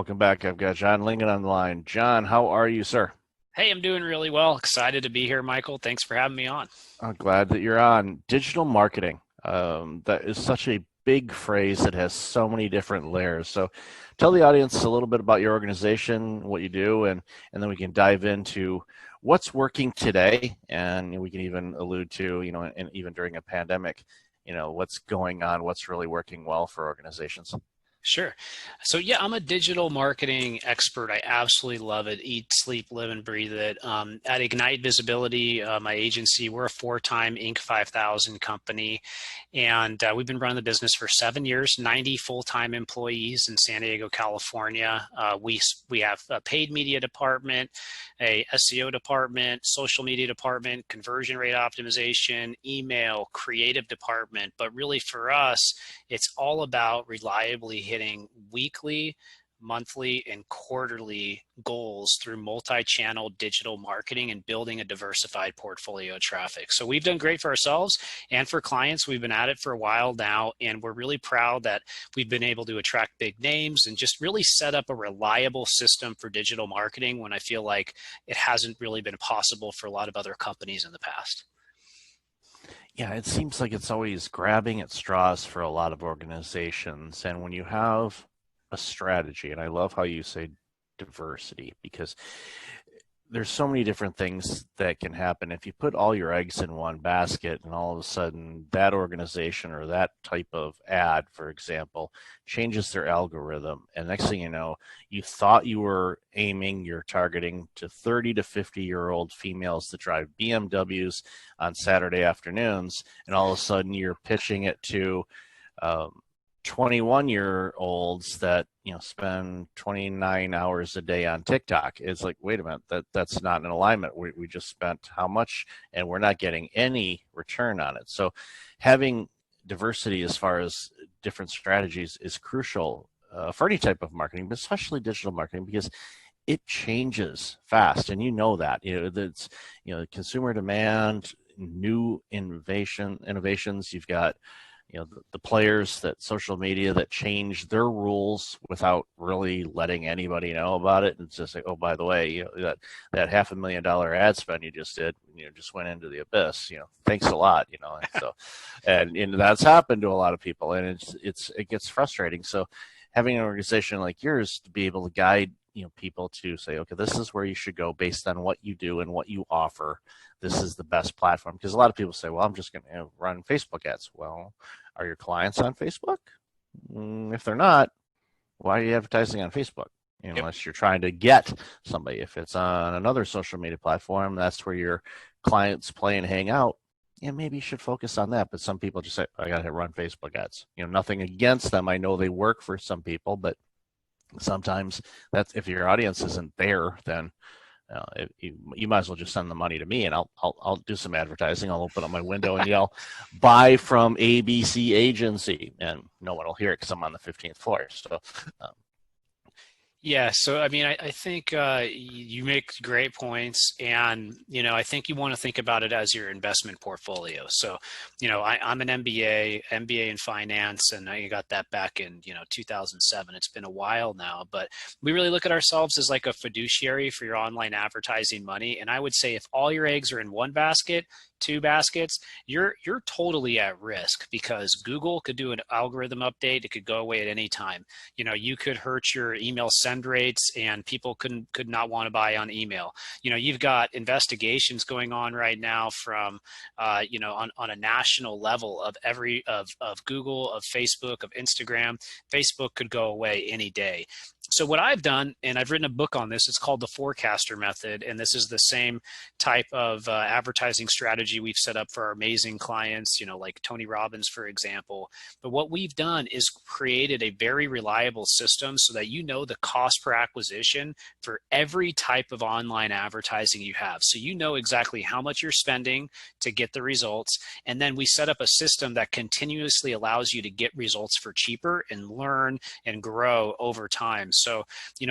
Welcome back. I've got John Lincoln on the line. John, how are you, sir? Hey, I'm doing really well. Excited to be here, Michael. Thanks for having me on. I'm glad that you're on. Digital marketing. That is such a big phrase that has so many different layers. So tell the audience a little bit about your organization, what you do, and then we can dive into what's working today. And we can even allude to, and even during a pandemic, what's going on, what's really working well for organizations. Sure. So yeah, I'm a digital marketing expert. I absolutely love it. Eat, sleep, live, and breathe it. At Ignite Visibility, my agency, we're a four-time Inc. 5000 company, and we've been running the business for 7 years. 90 full-time employees in San Diego, California. We have a paid media department, a SEO department, social media department, conversion rate optimization, email, creative department. But really, for us, it's all about reliably hitting weekly, monthly, and quarterly goals through multi-channel digital marketing and building a diversified portfolio of traffic. So we've done great for ourselves and for clients. We've been at it for a while now, and we're really proud that we've been able to attract big names and just really set up a reliable system for digital marketing when I feel like it hasn't really been possible for a lot of other companies in the past. Yeah, it seems like it's always grabbing at straws for a lot of organizations. And when you have a strategy, and I love how you say diversity, because there's so many different things that can happen. If you put all your eggs in one basket and all of a sudden that organization or that type of ad, for example, changes their algorithm, and next thing you know, you thought you were aiming, you're targeting to 30 to 50-year-old females that drive BMWs on Saturday afternoons, and all of a sudden you're pitching it to 21-year-olds that spend 29 hours a day on TikTok. It's like, wait a minute, that's not in alignment. We just spent how much, and we're not getting any return on it. So having diversity as far as different strategies is crucial for any type of marketing, but especially digital marketing, because it changes fast, and that. That's consumer demand, new innovations. You've got the players that social media that change their rules without really letting anybody know about it. And it's just like, oh, by the way, that $500,000 ad spend you just did, just went into the abyss. Thanks a lot. And so, and that's happened to a lot of people, and it gets frustrating. So, having an organization like yours to be able to guide people to say, okay, this is where you should go based on what you do and what you offer. This is the best platform. Because a lot of people say, well, I'm just going to run Facebook ads. Well, are your clients on Facebook? If they're not, why are you advertising on Facebook? Yep. Unless you're trying to get somebody. If it's on another social media platform, that's where your clients play and hang out. Yeah, maybe you should focus on that. But some people just say, I got to run Facebook ads. Nothing against them. I know they work for some people, but sometimes that's, if your audience isn't there, then you might as well just send the money to me, and I'll do some advertising. I'll open up my window and yell, "Buy from ABC Agency," and no one will hear it because I'm on the 15th floor. So um, Yeah, so I mean, I think you make great points, and I think you want to think about it as your investment portfolio. So, I'm an MBA in finance, and I got that back in 2007. It's been a while now, but we really look at ourselves as like a fiduciary for your online advertising money. And I would say if all your eggs are in one basket, two baskets, you're totally at risk, because Google could do an algorithm update. It could go away at any time. You could hurt your email send rates, and people could not want to buy on email. You've got investigations going on right now from on a national level of of Google, of Facebook, of Instagram. Facebook could go away any day. So what I've done, and I've written a book on this, it's called The Forecaster Method, and this is the same type of advertising strategy we've set up for our amazing clients, like Tony Robbins, for example. But what we've done is created a very reliable system so that the cost per acquisition for every type of online advertising you have. So exactly how much you're spending to get the results, and then we set up a system that continuously allows you to get results for cheaper and learn and grow over time. So,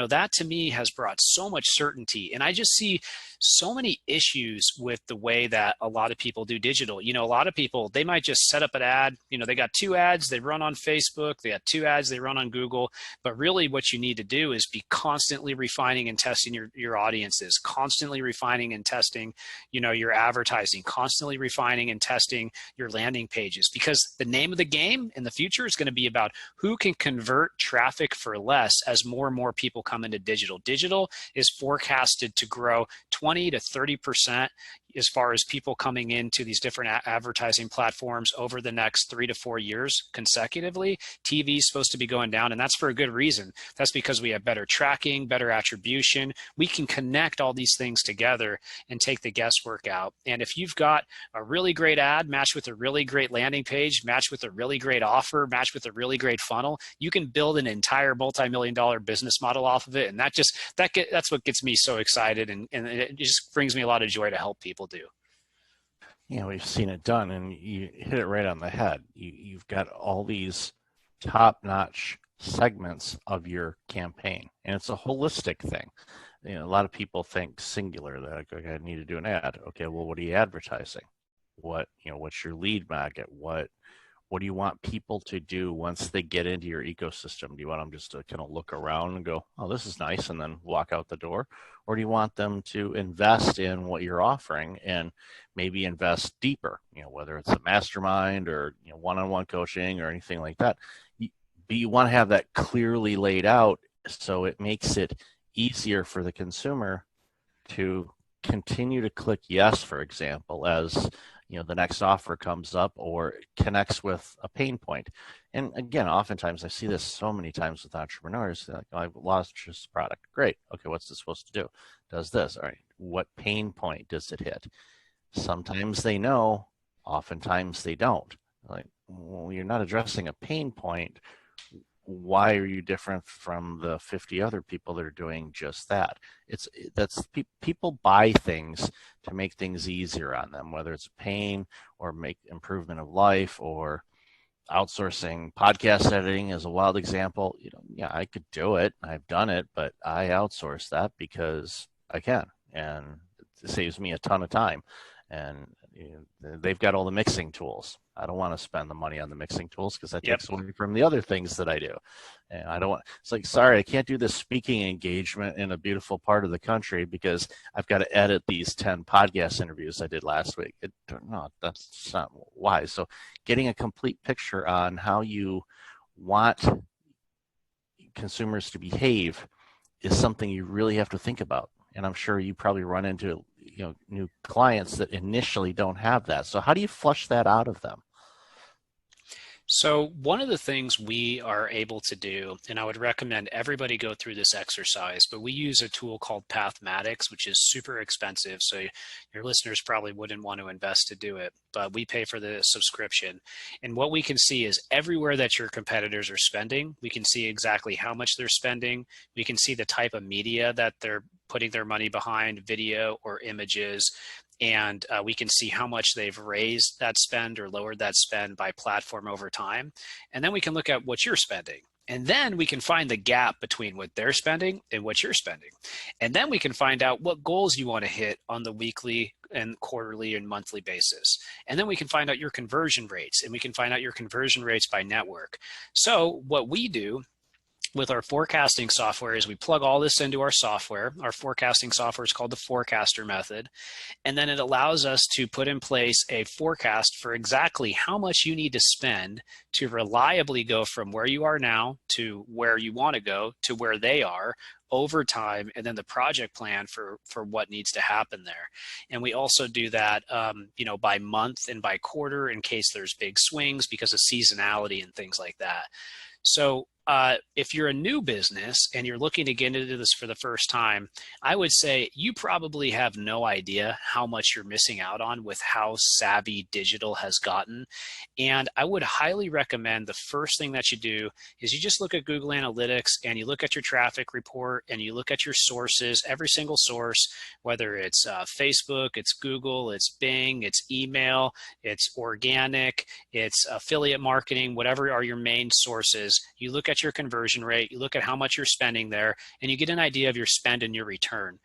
that to me has brought so much certainty. And I just see so many issues with the way that a lot of people do digital. A lot of people, they might just set up an ad. They got 2 ads they run on Facebook, they got 2 ads they run on Google. But really what you need to do is be constantly refining and testing your audiences, constantly refining and testing, your advertising, constantly refining and testing your landing pages, because the name of the game in the future is going to be about who can convert traffic for less as more and more people come into digital. Digital is forecasted to grow 20 to 30% as far as people coming into these different advertising platforms over the next 3 to 4 years consecutively. TV is supposed to be going down, and that's for a good reason. That's because we have better tracking, better attribution. We can connect all these things together and take the guesswork out. And if you've got a really great ad matched with a really great landing page, matched with a really great offer, matched with a really great funnel, you can build an entire multi-million-dollar business model off of it. And that's what gets me so excited, and it just brings me a lot of joy to help people do. We've seen it done, and you hit it right on the head. You've got all these top-notch segments of your campaign, and it's a holistic thing. A lot of people think singular, that okay, I need to do an ad. Okay, well, what are you advertising? What's your lead magnet? What do you want people to do once they get into your ecosystem? Do you want them just to kind of look around and go, oh, this is nice, and then walk out the door? Or do you want them to invest in what you're offering and maybe invest deeper, whether it's a mastermind or one-on-one coaching or anything like that? But you want to have that clearly laid out so it makes it easier for the consumer to continue to click yes, for example, as the next offer comes up or connects with a pain point. And again, oftentimes I see this so many times with entrepreneurs. They're like, oh, I've lost this product. Great. Okay, what's this supposed to do? Does this. All right. What pain point does it hit? Sometimes they know, oftentimes they don't. Like, well, you're not addressing a pain point. Why are you different from the 50 other people that are doing just that? People buy things to make things easier on them, whether it's pain or make improvement of life, or outsourcing podcast editing is a wild example. I could do it. I've done it, but I outsource that because I can, and it saves me a ton of time. And they've got all the mixing tools. I don't want to spend the money on the mixing tools because that takes away from the other things that I do. And I don't want, it's like, sorry, I can't do this speaking engagement in a beautiful part of the country because I've got to edit these 10 podcast interviews I did last week. No, that's not wise. So getting a complete picture on how you want consumers to behave is something you really have to think about. And I'm sure you probably run into new clients that initially don't have that. So how do you flush that out of them? So one of the things we are able to do, and I would recommend everybody go through this exercise, but we use a tool called Pathmatics, which is super expensive. So your listeners probably wouldn't want to invest to do it, but we pay for the subscription. And what we can see is everywhere that your competitors are spending, we can see exactly how much they're spending. We can see the type of media that they're putting their money behind, video or images. And we can see how much they've raised that spend or lowered that spend by platform over time. And then we can look at what you're spending. And then we can find the gap between what they're spending and what you're spending. And then we can find out what goals you want to hit on the weekly and quarterly and monthly basis. And then we can find out your conversion rates, and we can find out your conversion rates by network. So what we do with our forecasting software is we plug all this into our software. Our forecasting software is called the forecaster method. And then it allows us to put in place a forecast for exactly how much you need to spend to reliably go from where you are now to where you want to go to where they are over time, and then the project plan for what needs to happen there. And we also do that by month and by quarter in case there's big swings because of seasonality and things like that. So if you're a new business and you're looking to get into this for the first time, I would say you probably have no idea how much you're missing out on with how savvy digital has gotten. And I would highly recommend the first thing that you do is you just look at Google Analytics and you look at your traffic report and you look at your sources, every single source, whether it's Facebook, it's Google, it's Bing, it's email, it's organic, it's affiliate marketing, whatever are your main sources. You look at at your conversion rate, you look at how much you're spending there, and you get an idea of your spend and your return.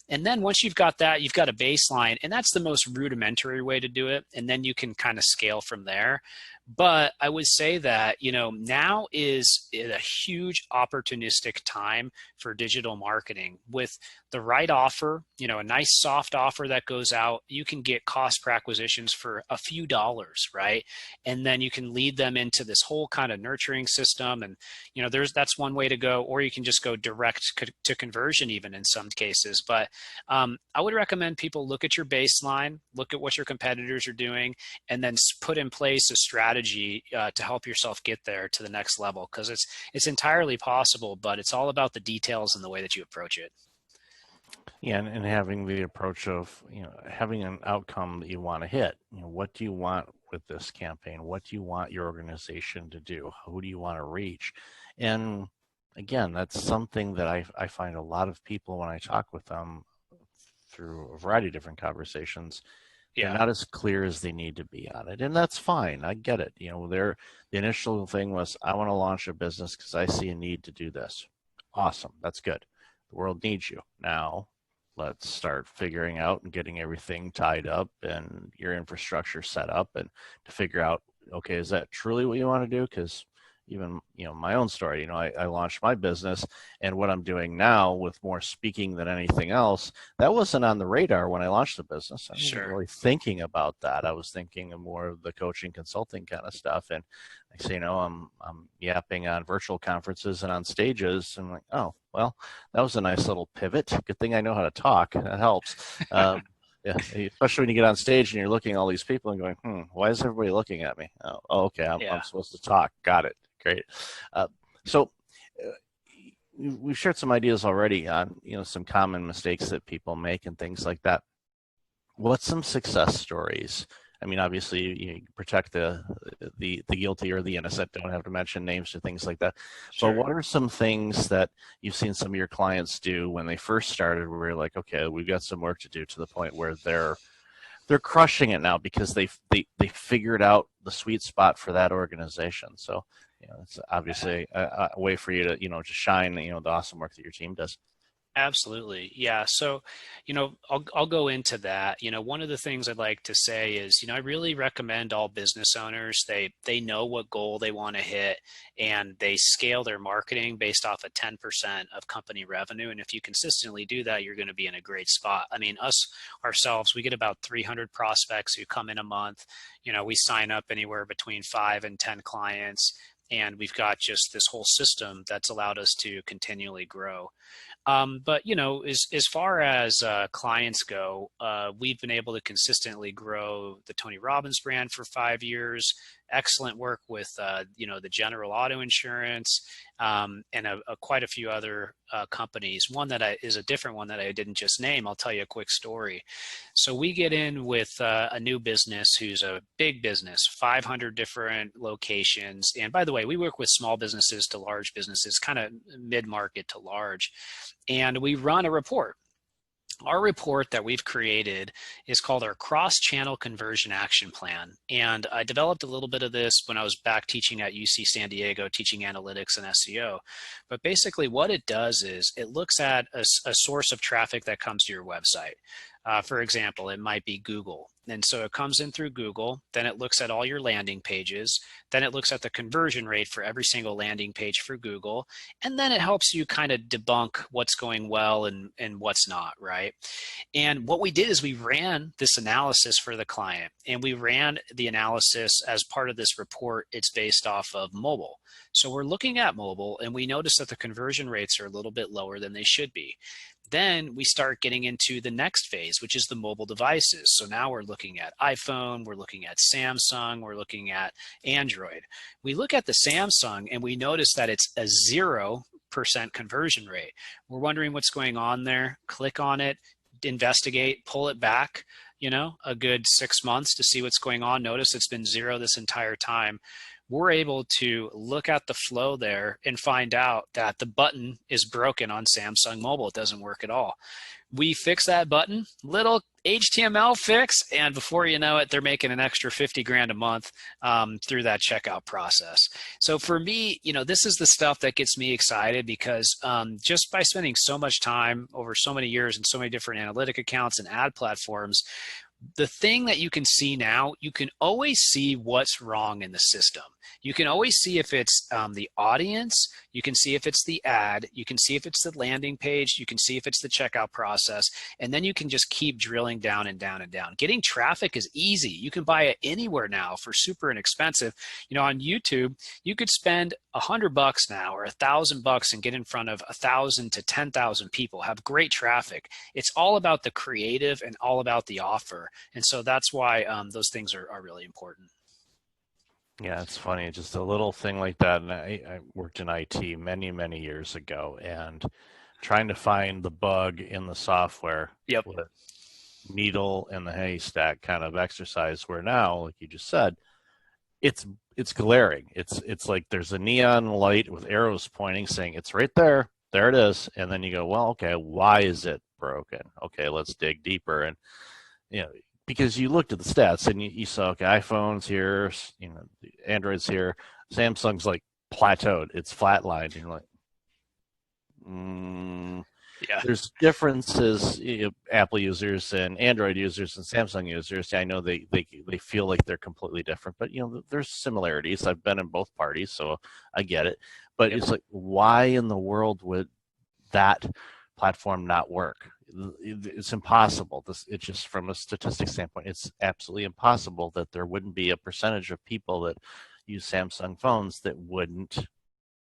And then once you've got that, you've got a baseline, and that's the most rudimentary way to do it. And then you can kind of scale from there. But I would say that, now is a huge opportunistic time for digital marketing. With the right offer, a nice soft offer that goes out, you can get cost per acquisitions for a few dollars, right? And then you can lead them into this whole kind of nurturing system. And, that's one way to go, or you can just go direct to conversion even in some cases. But I would recommend people look at your baseline, look at what your competitors are doing, and then put in place a strategy to help yourself get there to the next level, because it's entirely possible, but it's all about the details and the way that you approach it. Yeah, and having the approach of, having an outcome that you want to hit. What do you want with this campaign? What do you want your organization to do? Who do you want to reach? And again, that's something that I find a lot of people, when I talk with them through a variety of different conversations, they're not as clear as they need to be on it. And that's fine. I get it. The initial thing was, I want to launch a business because I see a need to do this. Awesome. That's good. The world needs you. Now let's start figuring out and getting everything tied up and your infrastructure set up, and to figure out, okay, is that truly what you want to do? Because even, my own story, I launched my business, and what I'm doing now with more speaking than anything else, that wasn't on the radar when I launched the business. I wasn't really thinking about that. I was thinking of more of the coaching, consulting kind of stuff. And I say, I'm yapping on virtual conferences and on stages. And I'm like, oh, well, that was a nice little pivot. Good thing I know how to talk. That helps. Yeah, especially when you get on stage and you're looking at all these people and going, why is everybody looking at me? Oh, okay, I'm supposed to talk. Got it. Great. So we've shared some ideas already on, some common mistakes that people make and things like that. What's some success stories? I mean, obviously, you protect the guilty or the innocent. Don't have to mention names or things like that. Sure. But what are some things that you've seen some of your clients do when they first started, where you're like, okay, we've got some work to do, to the point where they're crushing it now because they figured out the sweet spot for that organization? So, it's obviously a way for you to, to shine, the awesome work that your team does. Absolutely. Yeah. So, I'll go into that. One of the things I'd like to say is, I really recommend all business owners, they know what goal they want to hit, and they scale their marketing based off of 10% of company revenue. And if you consistently do that, you're going to be in a great spot. I mean, ourselves, we get about 300 prospects who come in a month. We sign up anywhere between 5 and 10 clients, and we've got just this whole system that's allowed us to continually grow. But, as far as clients go, we've been able to consistently grow the Tony Robbins brand for 5 years. Excellent work with, the General Auto Insurance, and quite a few other companies. One that is a different one that I didn't just name. I'll tell you a quick story. So we get in with a new business who's a big business, 500 different locations. And by the way, we work with small businesses to large businesses, kind of mid-market to large. And we run a report. Our report that we've created is called our Cross-Channel Conversion Action Plan. And I developed a little bit of this when I was back teaching at UC San Diego, teaching analytics and SEO. But basically what it does is it looks at a source of traffic that comes to your website. For example, it might be Google. And so it comes in through Google, then it looks at all your landing pages, then it looks at the conversion rate for every single landing page for Google, and then it helps you kind of debunk what's going well and what's not, right? And what we did is we ran this analysis for the client, and we ran the analysis as part of this report. It's based off of mobile. So we're looking at mobile, and we notice that the conversion rates are a little bit lower than they should be. Then we start getting into the next phase, which is the mobile devices. So now we're looking at iPhone, we're looking at Samsung, we're looking at Android. We look at the Samsung and we notice that it's a 0% conversion rate. We're wondering what's going on there. Click on it, investigate, pull it back, a good 6 months to see what's going on. Notice it's been 0 this entire time. We're able to look at the flow there and find out that the button is broken on Samsung Mobile. It doesn't work at all. We fix that button, little HTML fix, and before you know it, they're making an extra 50 grand a month through that checkout process. So for me, this is the stuff that gets me excited because just by spending so much time over so many years in so many different analytic accounts and ad platforms, the thing that you can see now, you can always see what's wrong in the system. You can always see if it's the audience, you can see if it's the ad, you can see if it's the landing page, you can see if it's the checkout process, and then you can just keep drilling down and down and down. Getting traffic is easy. You can buy it anywhere now for super inexpensive. On YouTube, you could spend $100 now or $1,000 and get in front of 1,000 to 10,000 people, have great traffic. It's all about the creative and all about the offer. And so that's why those things are really important. Yeah, it's funny. Just a little thing like that. And I worked in IT many, many years ago, and trying to find the bug in the software Yep. with needle in the haystack kind of exercise, where now, like you just said, it's glaring. It's like there's a neon light with arrows pointing saying it's right there. There it is. And then you go, well, okay, why is it broken? Okay, let's dig deeper. And because you looked at the stats and you saw, okay, iPhone's here, Android's here, Samsung's like plateaued, it's flatlined, and you're like, Yeah. There's differences, Apple users and Android users and Samsung users. I know they feel like they're completely different, but there's similarities. I've been in both parties, so I get it. But It's like, why in the world would that platform not work? It's impossible. It's just, from a statistics standpoint, it's absolutely impossible that there wouldn't be a percentage of people that use Samsung phones that wouldn't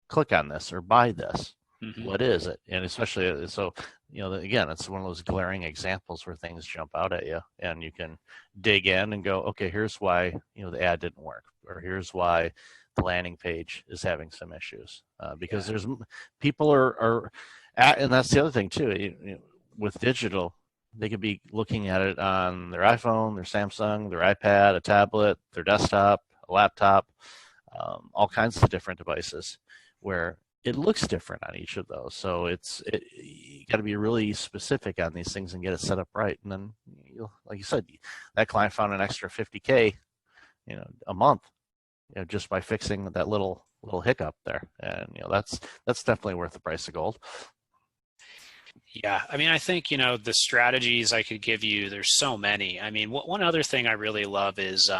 click on this or buy this. Mm-hmm. What is it? And especially, so, again, it's one of those glaring examples where things jump out at you and you can dig in and go, okay, here's why, the ad didn't work, or here's why the landing page is having some issues. Because there's people are and that's the other thing too. With digital, they could be looking at it on their iPhone, their Samsung, their iPad, a tablet, their desktop, a laptop, all kinds of different devices where it looks different on each of those. So you got to be really specific on these things and get it set up right. And then, like you said, that client found an extra 50K, a month, just by fixing that little hiccup there. And that's definitely worth the price of gold. Yeah, I think, the strategies I could give you, there's so many. One other thing I really love is,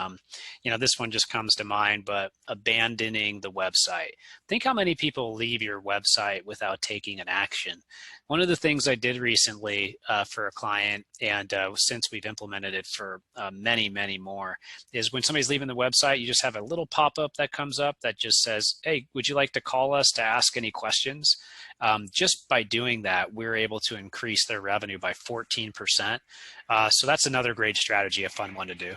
this one just comes to mind, but abandoning the website. Think how many people leave your website without taking an action. One of the things I did recently for a client, and since we've implemented it for many, many more, is when somebody's leaving the website, you just have a little pop-up that comes up that just says, hey, would you like to call us to ask any questions? Just by doing that, we're able to increase their revenue by 14%. So that's another great strategy, a fun one to do.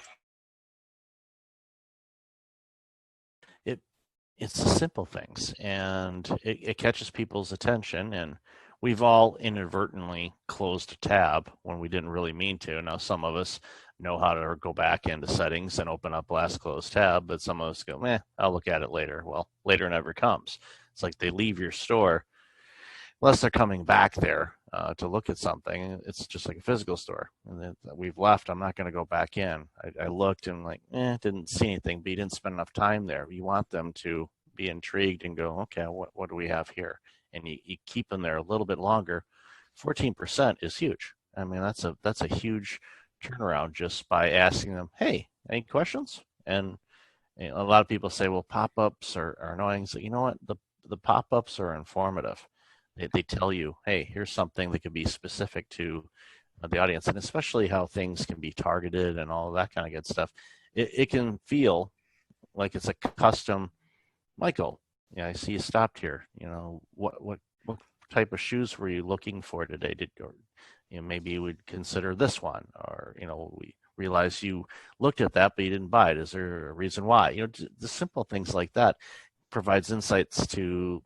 It's the simple things, and it catches people's attention, and we've all inadvertently closed a tab when we didn't really mean to. Now, some of us know how to go back into settings and open up last closed tab, but some of us go, I'll look at it later. Well, later never comes. It's like they leave your store, unless they're coming back there to look at something. It's just like a physical store. And then we've left. I'm not going to go back in. I looked and didn't see anything, but you didn't spend enough time there. You want them to be intrigued and go, okay, what do we have here? And you keep them there a little bit longer. 14% is huge. That's a huge turnaround just by asking them, hey, any questions? And a lot of people say, well, pop-ups are annoying. So you know what? The pop-ups are informative. They tell you, hey, here's something that could be specific to the audience, and especially how things can be targeted and all of that kind of good stuff. It can feel like it's a custom, Michael, I see you stopped here. What type of shoes were you looking for today? Maybe you would consider this one, or we realize you looked at that but you didn't buy it. Is there a reason why? The simple things like that provides insights to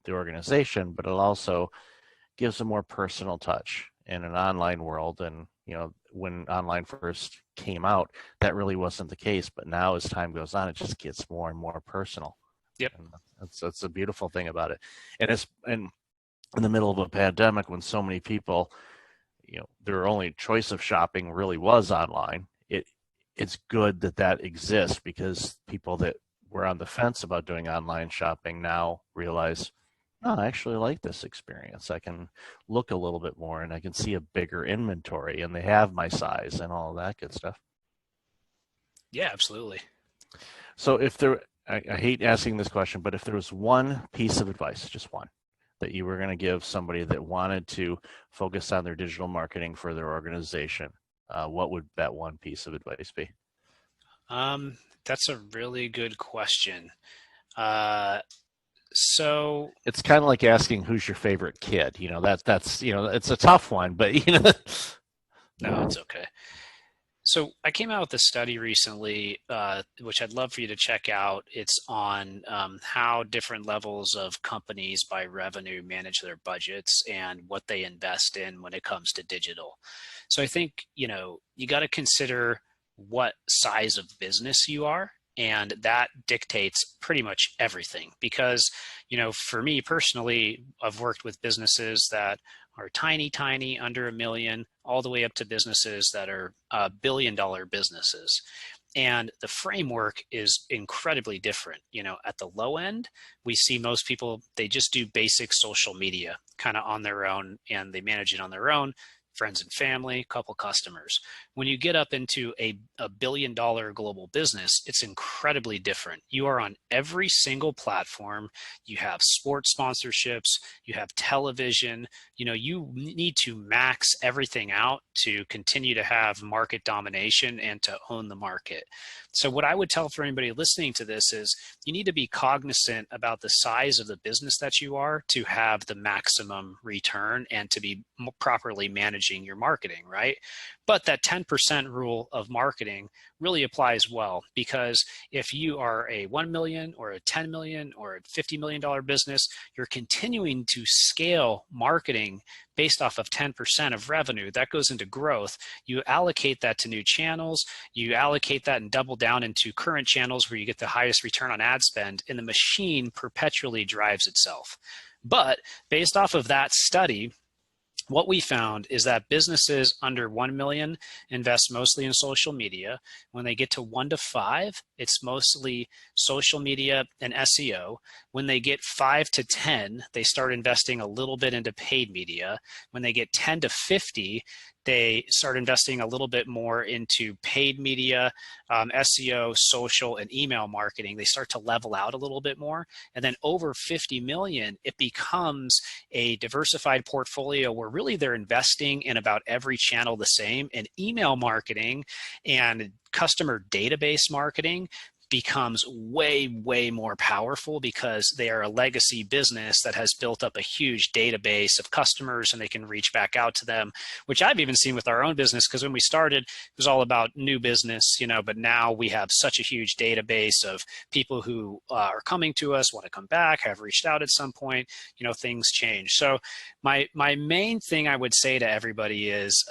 the organization, but it also gives a more personal touch in an online world. And when online first came out, that really wasn't the case, but now as time goes on, it just gets more and more personal. Yep. And that's a beautiful thing about it. And it's in the middle of a pandemic, when so many people their only choice of shopping really was online. It's good that that exists, because people that were on the fence about doing online shopping now realize, oh, I actually like this experience. I can look a little bit more and I can see a bigger inventory, and they have my size and all that good stuff. Yeah, absolutely. So if there, I hate asking this question, but if there was one piece of advice, just one, that you were going to give somebody that wanted to focus on their digital marketing for their organization, what would that one piece of advice be? That's a really good question. Uh, so It's kind of like asking who's your favorite kid. That's it's a tough one, but no, it's okay. So I came out with a study recently, which I'd love for you to check out. It's on how different levels of companies by revenue manage their budgets and what they invest in when it comes to digital. So I think, you got to consider what size of business you are. And that dictates pretty much everything because, for me personally, I've worked with businesses that are tiny, tiny, under $1 million, all the way up to businesses that are $1 billion businesses. And the framework is incredibly different. At the low end, we see most people, they just do basic social media kind of on their own, and they manage it on their own, friends and family, couple customers. When you get up into a billion-dollar global business, it's incredibly different. You are on every single platform. You have sports sponsorships, you have television. You need to max everything out to continue to have market domination and to own the market. So what I would tell for anybody listening to this is you need to be cognizant about the size of the business that you are to have the maximum return and to be properly managing your marketing, right? But that 10% rule of marketing really applies well, because if you are a 1 million or a 10 million or a $50 million business, you're continuing to scale marketing based off of 10% of revenue. That goes into growth. You allocate that to new channels. You allocate that and double down into current channels where you get the highest return on ad spend, and the machine perpetually drives itself. But based off of that study, what we found is that businesses under 1 million invest mostly in social media. When they get to 1 to 5, it's mostly social media and SEO. When they get 5 to 10, they start investing a little bit into paid media. When they get 10 to 50, they start investing a little bit more into paid media, SEO, social, and email marketing. They start to level out a little bit more. And then over 50 million, it becomes a diversified portfolio where really they're investing in about every channel the same. And email marketing and customer database marketing becomes way, way more powerful because they are a legacy business that has built up a huge database of customers, and they can reach back out to them, which I've even seen with our own business, because when we started, it was all about new business, but now we have such a huge database of people who are coming to us, want to come back, have reached out at some point, things change. So my main thing I would say to everybody is,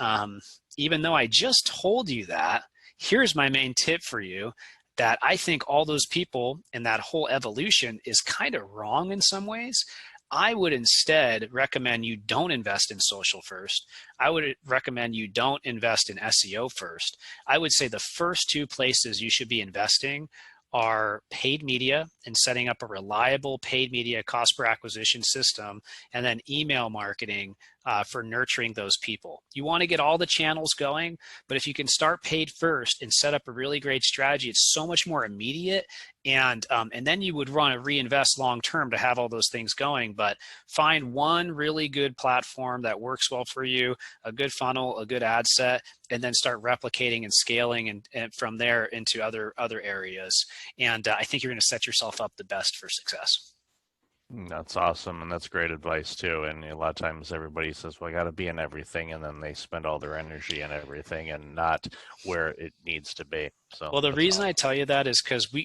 even though I just told you that, here's my main tip for you, that I think all those people in that whole evolution is kind of wrong in some ways. I would instead recommend you don't invest in social first. I would recommend you don't invest in SEO first. I would say the first two places you should be investing are paid media and setting up a reliable paid media cost per acquisition system, and then email marketing for nurturing those people. You want to get all the channels going, but if you can start paid first and set up a really great strategy, it's so much more immediate, and then you would want to reinvest long term to have all those things going. But find one really good platform that works well for you, a good funnel, a good ad set, and then start replicating and scaling and from there into other areas. And I think you're going to set yourself up the best for success. That's awesome, and that's great advice too. And a lot of times everybody says, well, I got to be in everything, and then they spend all their energy in everything and not where it needs to be. So well, the reason awesome. I tell you that is because we're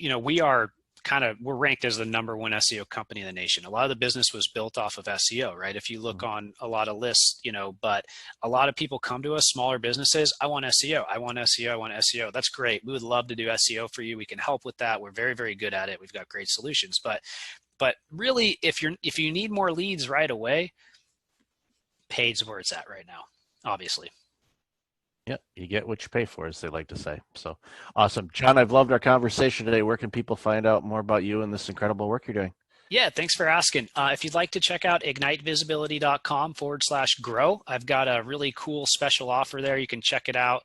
ranked as the #1 SEO company in the nation. A lot of the business was built off of SEO, right? If you look on a lot of lists, but a lot of people come to us, smaller businesses, I want SEO, I want SEO, I want SEO. That's great. We would love to do SEO for you. We can help with that. We're very, very good at it. We've got great solutions. But really, if you need more leads right away, paid's where it's at right now. obviously. Yeah, you get what you pay for, as they like to say. So awesome. John, I've loved our conversation today. Where can people find out more about you and this incredible work you're doing? Yeah, thanks for asking. If you'd like to check out ignitevisibility.com/grow, I've got a really cool special offer there. You can check it out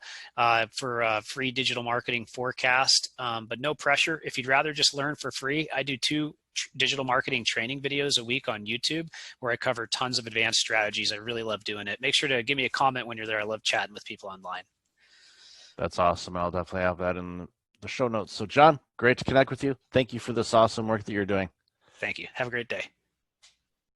for a free digital marketing forecast, but no pressure. If you'd rather just learn for free, I do two digital marketing training videos a week on YouTube where I cover tons of advanced strategies. I really love doing it. Make sure to give me a comment when you're there. I love chatting with people online. That's awesome. I'll definitely have that in the show notes. So, John, great to connect with you. Thank you for this awesome work that you're doing. Thank you. Have a great day.